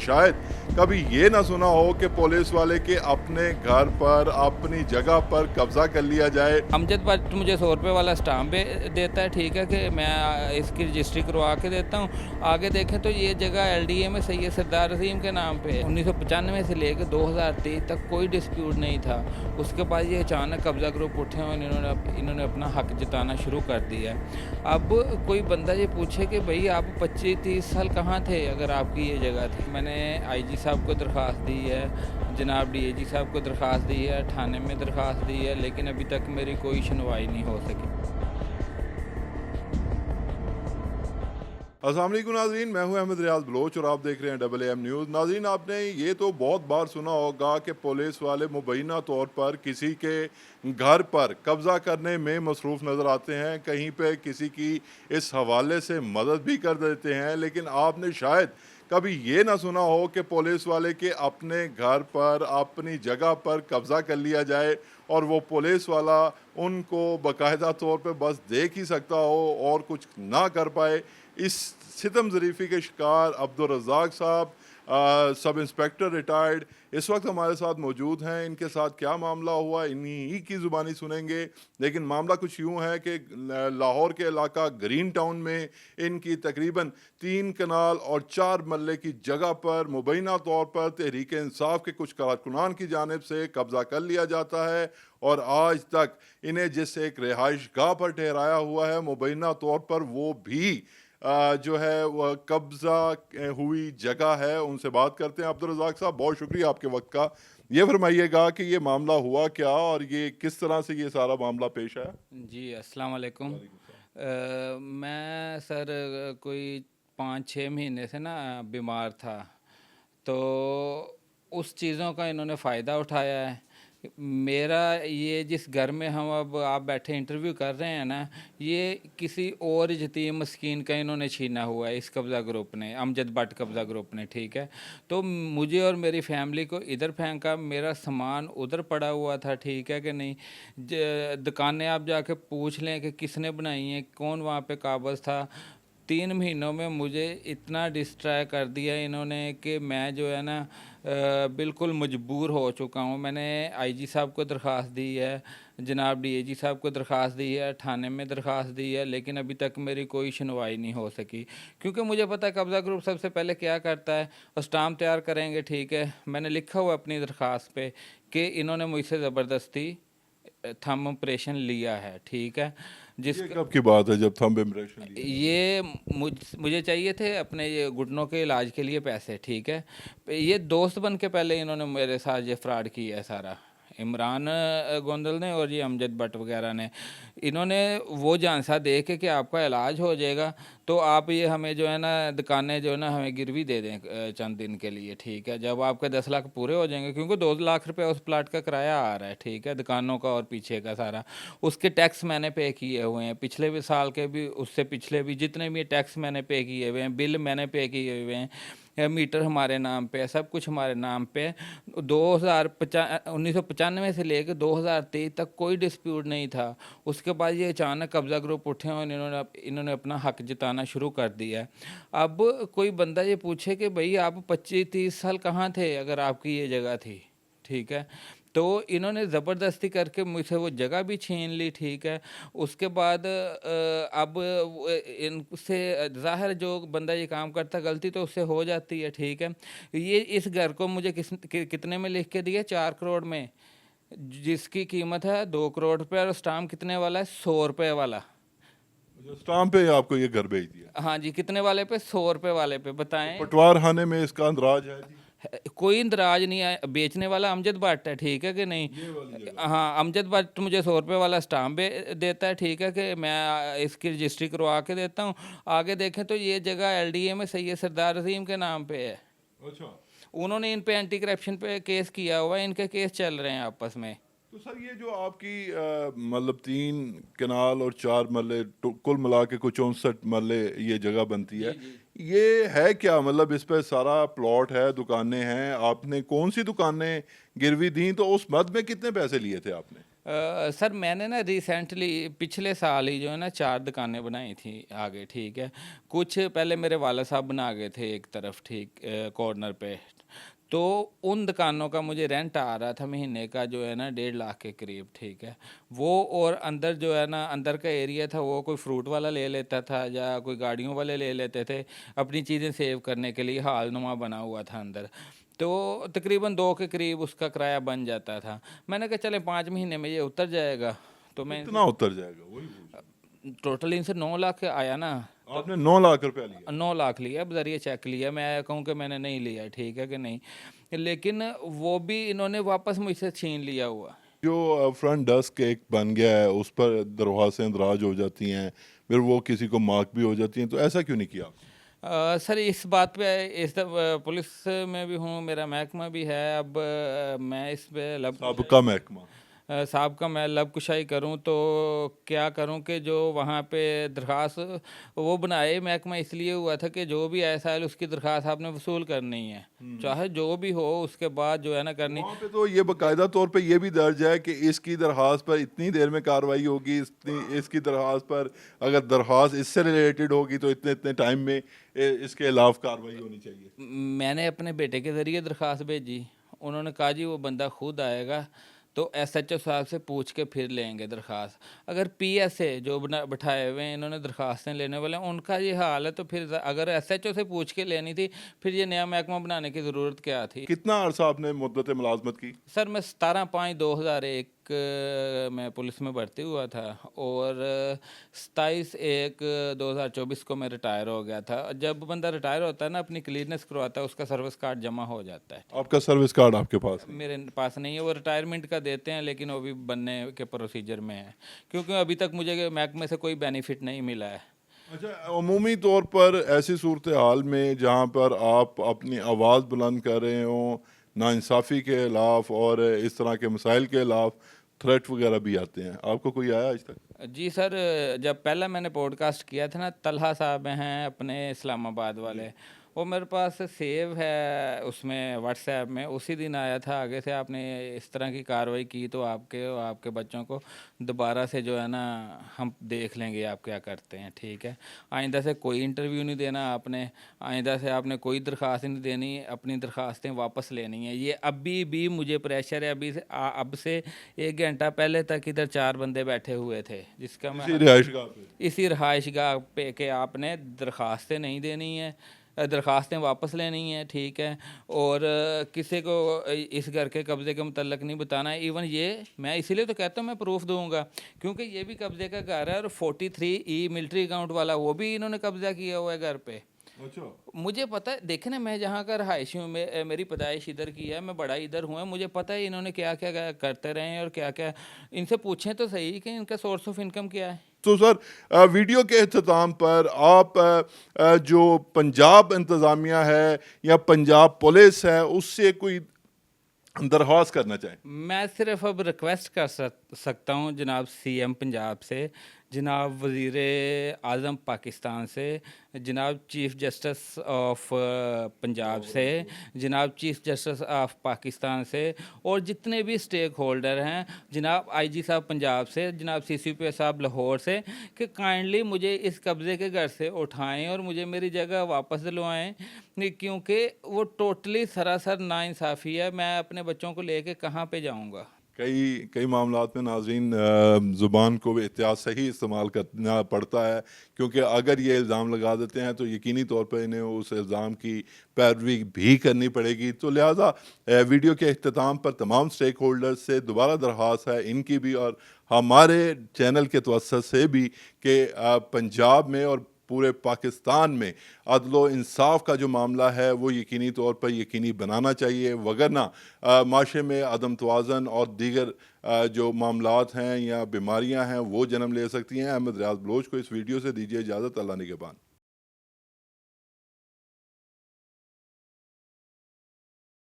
शायद कभी ये ना सुना हो कि पुलिस वाले के अपने घर पर अपनी जगह पर कब्जा कर लिया जाए। अमजद बट मुझे 100 रुपये वाला स्टाम्प देता है, ठीक है कि मैं इसकी रजिस्ट्री करवा के देता हूँ। आगे देखें तो ये जगह LDA में सैयद सरदार रहीम के नाम पे है। 1995 से लेकर 2023 तक कोई डिस्प्यूट नहीं था। उसके बाद ये अचानक कब्जा ग्रुप उठे और इन्होंने अपना हक जताना शुरू कर दिया। अब कोई बंदा ये पूछे कि भाई आप 25-30 साल कहाँ थे अगर आपकी ये जगह थी। मैंने IG साहब को दरख्वास्त दी है, जनाब DAG साहब को दरख्वास्त दी है, थाने में दरख्वास्त दी है, लेकिन अभी तक मेरी कोई सुनवाई नहीं हो सकी। अस्सलाम वालेकुम नाज़रीन, मैं हूं अहमद रियाज बलोच और आप देख रहे हैं AAM न्यूज़। नाज़रीन, आपने ये तो बहुत बार सुना होगा कि पुलिस वाले मुबैना तौर पर किसी के घर पर कब्ज़ा करने में मसरूफ़ नज़र आते हैं, कहीं पे किसी की इस हवाले से मदद भी कर देते हैं। लेकिन आपने शायद कभी ये ना सुना हो कि पुलिस वाले के अपने घर पर अपनी जगह पर कब्ज़ा कर लिया जाए और वो पुलिस वाला उनको बाकायदा तौर पे बस देख ही सकता हो और कुछ ना कर पाए। इस सितम ज़रीफ़ी के शिकार अब्दुल रज़ाक साहब, सब इंस्पेक्टर रिटायर्ड, इस वक्त हमारे साथ मौजूद हैं। इनके साथ क्या मामला हुआ इन्हीं ही की ज़ुबानी सुनेंगे। लेकिन मामला कुछ यूँ है कि लाहौर के इलाका ग्रीन टाउन में इनकी तकरीबन 3 कनाल और 4 मरले की जगह पर मुबैना तौर पर तहरीक इंसाफ के कुछ कारकुनान की जानिब से कब्ज़ा कर लिया जाता है और आज तक इन्हें जिस एक रिहाइश गाह पर ठहराया हुआ है मुबैना तौर पर, वो भी जो है वह कब्ज़ा हुई जगह है। उनसे बात करते हैं। अब्दुल रज़ाक साहब, बहुत शुक्रिया आपके वक्त का। ये फरमाइएगा कि ये मामला हुआ क्या और ये किस तरह से ये सारा मामला पेश आया? जी, अस्सलाम वालेकुम। मैं सर कोई 5-6 महीने से ना बीमार था, तो उस चीज़ों का इन्होंने फ़ायदा उठाया है। मेरा ये जिस घर में हम अब आप बैठे इंटरव्यू कर रहे हैं ना, ये किसी और यतीम मस्कीन का इन्होंने छीना हुआ है इस कब्ज़ा ग्रुप ने, अमजद बट कब्ज़ा ग्रुप ने, ठीक है। तो मुझे और मेरी फैमिली को इधर फेंका, मेरा सामान उधर पड़ा हुआ था, ठीक है कि नहीं। दुकानें आप जाके पूछ लें कि किसने बनाई हैं, कौन वहाँ पे काबज़ था। 3 महीनों में मुझे इतना डिस्ट्रैय कर दिया इन्होंने कि मैं जो है ना बिल्कुल मजबूर हो चुका हूँ। मैंने IG साहब को दरख्वास्त दी है, जनाब DAG साहब को दरख्वास्त दी है, थाने में दरख्वास्त दी है, लेकिन अभी तक मेरी कोई सुनवाई नहीं हो सकी। क्योंकि मुझे पता है कब्ज़ा ग्रुप सबसे पहले क्या करता है, और स्टाम्प तैयार करेंगे, ठीक है। मैंने लिखा हुआ अपनी दरख्वास्त पे कि इन्होंने मुझसे ज़बरदस्ती थंब इम्प्रेशन लिया है, ठीक है। ये कब की बात है जब थंब इम्प्रेशन लिया? ये मुझे चाहिए थे अपने ये घुटनों के इलाज के लिए पैसे, ठीक है। ये दोस्त बन के पहले इन्होंने मेरे साथ ये फ्रॉड किया है सारा, इमरान गोंदल ने और ये अमजद बट वगैरह ने। इन्होंने वो झांसा दे के कि आपका इलाज हो जाएगा, तो आप ये हमें जो है ना दुकानें जो है ना हमें गिरवी दे दें चंद दिन के लिए, ठीक है। जब आपके 10 लाख पूरे हो जाएंगे, क्योंकि 2 लाख रुपए उस प्लाट का किराया आ रहा है, ठीक है, दुकानों का और पीछे का सारा। उसके टैक्स मैंने पे किए हुए हैं, पिछले भी साल के भी, उससे पिछले भी, जितने भी टैक्स मैंने पे किए हुए हैं, बिल मैंने पे किए हुए हैं, मीटर हमारे नाम पे है, सब कुछ हमारे नाम पे है। 1995 से लेकर 2023 तक कोई डिस्प्यूट नहीं था। उसके बाद ये अचानक कब्ज़ा ग्रुप उठे और इन्होंने अपना हक जताना शुरू कर दिया है। अब कोई बंदा ये पूछे कि भाई आप 25-30 साल कहाँ थे अगर आपकी ये जगह थी, ठीक है। तो इन्होंने ज़बरदस्ती करके मुझसे वो जगह भी छीन ली, ठीक है। उसके बाद अब इनसे ज़ाहिर जो बंदा ये काम करता, गलती तो उससे हो जाती है, ठीक है। ये इस घर को मुझे कितने में लिख के दिया? 4 करोड़ में, जिसकी कीमत है 2 करोड़ रुपये, और स्टाम्प कितने वाला है? 100 रुपये वाला। स्टाम्प पे आपको ये घर भेज दिया? हाँ जी, कितने वाले पे? 100 रुपये वाले पे, बताएं। पटवार खाने में इसका अंदराज है जी? कोई इंदराज नहीं है, बेचने वाला अमजद भट्ट है, ठीक है कि नहीं। ये वाली जगह? हाँ, अमजद भट्ट मुझे 100 रुपये वाला स्टाम्प देता है, ठीक है कि मैं इसकी रजिस्ट्री करवा के देता हूँ। आगे देखें तो ये जगह LDA में सैयद सरदार रहीम के नाम पे है। अच्छा। उन्होंने इन पे एंटी करप्शन पे केस किया हुआ है, इनके केस चल रहे हैं आपस में। तो सर, ये जो आपकी मतलब 3 कनाल और 4 मरले कुल मिला के कुछ 64 मरले ये जगह बनती है, ये है क्या? मतलब इस पे सारा प्लॉट है, दुकानें हैं, आपने कौन सी दुकानें गिरवी दी? तो उस मद में कितने पैसे लिए थे आपने? सर मैंने ना रिसेंटली पिछले साल ही जो है ना 4 दुकानें बनाई थी आगे, ठीक है। कुछ पहले मेरे वाला साहब बना गए थे एक तरफ, ठीक कॉर्नर पे। तो उन दुकानों का मुझे रेंट आ रहा था महीने का जो है ना 1.5 लाख के करीब, ठीक है। वो और अंदर जो है ना अंदर का एरिया था वो कोई फ्रूट वाला ले लेता था या कोई गाड़ियों वाले ले लेते थे अपनी चीज़ें सेव करने के लिए, हाल नुमा बना हुआ था अंदर। तो तकरीबन 2 के करीब उसका किराया बन जाता था। मैंने कहा चले 5 महीने में ये उतर जाएगा। तो मैं कितना उतर जाएगा वही पूछ टोटल इनसे 9 लाख आया ना। आपने 9 लाख रुपया लिया 9 लाख लिया, अब ज़रिए चेक लिया, मैं कहूँ कि मैंने नहीं लिया, ठीक है कि नहीं। लेकिन वो भी इन्होंने वापस मुझसे छीन लिया हुआ। जो फ्रंट डेस्क एक बन गया है उस पर दरवाजें दराज हो जाती हैं, फिर वो किसी को मार्क भी हो जाती हैं, तो ऐसा क्यों नहीं किया? सर इस बात पे पुलिस में भी हूँ, मेरा महकमा भी है। अब मैं इस पे सबका महकमा साहब का मैं लब कुशाई करूं तो क्या करूं कि जो वहाँ पे दरख्वास्त वो बनाए महकमा इसलिए हुआ था कि जो भी ऐसा है उसकी दरख्वास्त आपने वसूल करनी है, चाहे जो भी हो, उसके बाद जो है ना करनी। वहाँ पे तो ये बाकायदा तौर पे ये भी दर्ज है कि इसकी दरख्वास्त पर इतनी देर में कार्रवाई होगी, इसकी दरख्वास्त पर अगर दरख्वास्त इससे रिलेटेड होगी तो इतने इतने टाइम में इसके खिलाफ कार्रवाई होनी चाहिए। मैंने अपने बेटे के ज़रिए दरख्वास्त भेजी, उन्होंने कहा जी वो बंदा खुद आएगा तो एसएचओ साहब से पूछ के फिर लेंगे दरख्वास्त। अगर पीएसए जो बैठाए हुए हैं इन्होंने दरख्वास्तें लेने वाले हैं, उनका ये हाल है, तो फिर अगर एसएचओ से पूछ के लेनी थी फिर ये नया महकमा बनाने की ज़रूरत क्या थी। कितना अर्सा आपने मुद्दत मुलाजमत की? सर मैं 17/5/2001 में पुलिस में भर्ती हुआ था और 27/1/2024 को मैं रिटायर हो गया था। जब बंदा रिटायर होता है ना अपनी क्लियरनेस करवाता है उसका सर्विस कार्ड जमा हो जाता है। आपका सर्विस कार्ड आपके पास नहीं? मेरे पास नहीं है, वो रिटायरमेंट का देते हैं लेकिन वो भी बनने के प्रोसीजर में है, क्योंकि अभी तक मुझे महकमे से कोई बेनिफिट नहीं मिला है। अच्छा, अमूमी तौर पर ऐसी सूरत हाल में जहाँ पर आप अपनी आवाज़ बुलंद कर रहे हों नाइंसाफ़ी के खिलाफ और इस तरह के मसाइल के खिलाफ, थ्रेट वगैरह भी आते हैं, आपको कोई आया आज तक? जी सर, जब पहला मैंने पॉडकास्ट किया था ना, तलहा साहब हैं अपने इस्लामाबाद वाले, वो मेरे पास सेव है उसमें व्हाट्सएप में, उसी दिन आया था आगे से आपने इस तरह की कार्रवाई की तो आपके और आपके बच्चों को दोबारा से जो है ना हम देख लेंगे आप क्या करते हैं, ठीक है। आइंदा से कोई इंटरव्यू नहीं देना आपने, आइंदा से आपने कोई दरख्वास्त नहीं देनी, अपनी दरख्वास्तें वापस लेनी है। ये अभी भी मुझे प्रेशर है, अभी से अब से 1 घंटा पहले तक इधर 4 बंदे बैठे हुए थे जिसका मैं इसी रहायशगाह पे के आपने दरख्वास्तें नहीं देनी है, दरख्वास्तें वापस लेनी है, ठीक है। और किसी को इस घर के कब्ज़े के मुतल्लक नहीं बताना है। इवन ये मैं इसीलिए तो कहता हूँ मैं प्रूफ दूंगा क्योंकि ये भी कब्ज़े का घर है और 43E मिलिट्री अकाउंट वाला वो भी इन्होंने कब्ज़ा किया हुआ है घर पे। अच्छा, मुझे पता है, देखे ना मैं जहाँ का रहायशी हूँ, मेरी पैदाइश इधर की है, मैं बड़ा इधर हुआ, मुझे पता है इन्होंने क्या क्या करते रहे हैं और क्या क्या। इनसे पूछें तो सही कि इनका सोर्स ऑफ इनकम क्या है। तो सर वीडियो के अख्ताम पर आप जो पंजाब इंतज़ामिया है या पंजाब पुलिस है उससे कोई दरख्वास्त करना चाहें? मैं सिर्फ अब रिक्वेस्ट कर सकता हूँ जनाब सीएम पंजाब से, जनाब वज़ीर आज़म पाकिस्तान से, जनाब चीफ़ जस्टिस ऑफ पंजाब से, जनाब चीफ़ जस्टिस ऑफ पाकिस्तान से और जितने भी स्टेक होल्डर हैं, जनाब आईजी साहब पंजाब से, जनाब सीसीपी साहब लाहौर से, कि काइंडली मुझे इस कब्ज़े के घर से उठाएं और मुझे मेरी जगह वापस दिलवाएं, क्योंकि वो टोटली सरासर नाइंसाफ़ी है। मैं अपने बच्चों को लेके कहाँ पे जाऊँगा। कई कई मामलात में नाज़रीन ज़ुबान को भी एहतियात से ही इस्तेमाल करना पड़ता है, क्योंकि अगर ये इल्ज़ाम लगा देते हैं तो यकीनी तौर पर इन्हें उस इल्ज़ाम की पैरवी भी करनी पड़ेगी। तो लिहाजा वीडियो के अख्ताम पर तमाम स्टेक होल्डर्स से दोबारा दरख्वास्त है, इनकी भी और हमारे चैनल के तवस्सुत से भी, कि पंजाब में और पूरे पाकिस्तान में अदलो इंसाफ का जो मामला है वो यकीनी तौर पर यकीनी बनाना चाहिए, वगरना माशरे में अदम तवाज़न और दीगर जो मामलात हैं या बीमारियां हैं वो जन्म ले सकती हैं। अहमद रियाज बलोच को इस वीडियो से दीजिए इजाज़त। अल्लाह निगहबान।